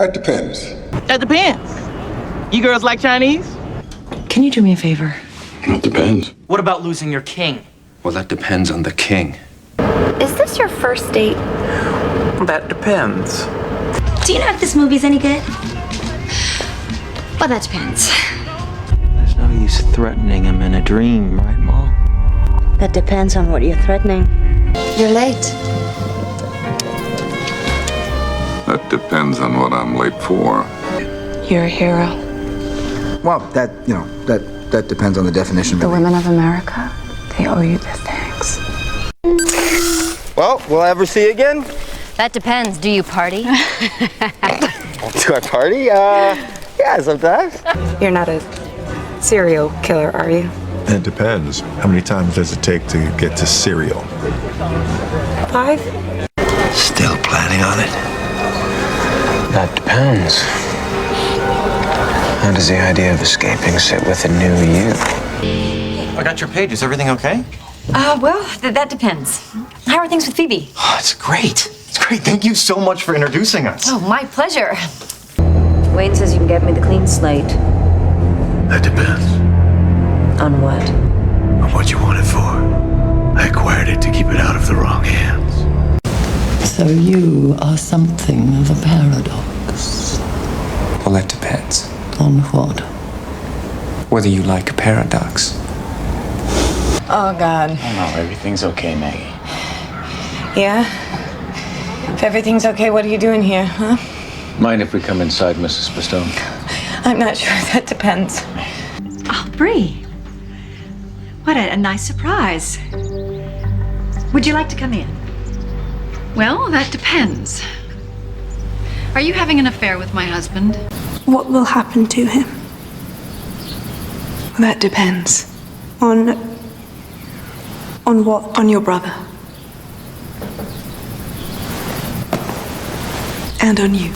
That depends. That depends. You girls like Chinese? Can you do me a favor? It depends. What about losing your king? Well, that depends on the king. Is this your first date? That depends. Do you know if this movie's any good? Well, that depends. There's no use threatening him in a dream, right, Ma? That depends on what you're threatening. You're late. That depends on what I'm late for. You're a hero. Well, that depends on the definition. The women of America, they owe you their thanks. Well, will I ever see you again? That depends. Do you party? Do I party? Yeah, sometimes. You're not a serial killer, are you? It depends. How many times does it take to get to cereal? 5? Still planning on it? That depends. How does the idea of escaping sit with a new you? I got your page. Is everything okay? Well, that depends. How are things with Phoebe? Oh, it's great. It's great. Thank you so much for introducing us. Oh, my pleasure. Wayne says you can get me the clean slate. That depends On what? on what you want it for. I acquired it to keep it out of the wrong hands. So you are something of a paradox. Well, that depends. On what? Whether you like a paradox. Oh, God. Oh, no, everything's okay, Maggie. Yeah? If everything's okay, what are you doing here, huh? Mind if we come inside, Mrs. Pistone? I'm not sure. That depends. Oh, Bree. What a nice surprise. Would you like to come in? Well, that depends. Are you having an affair with my husband? What will happen to him? That depends. On what? On your brother. And on you.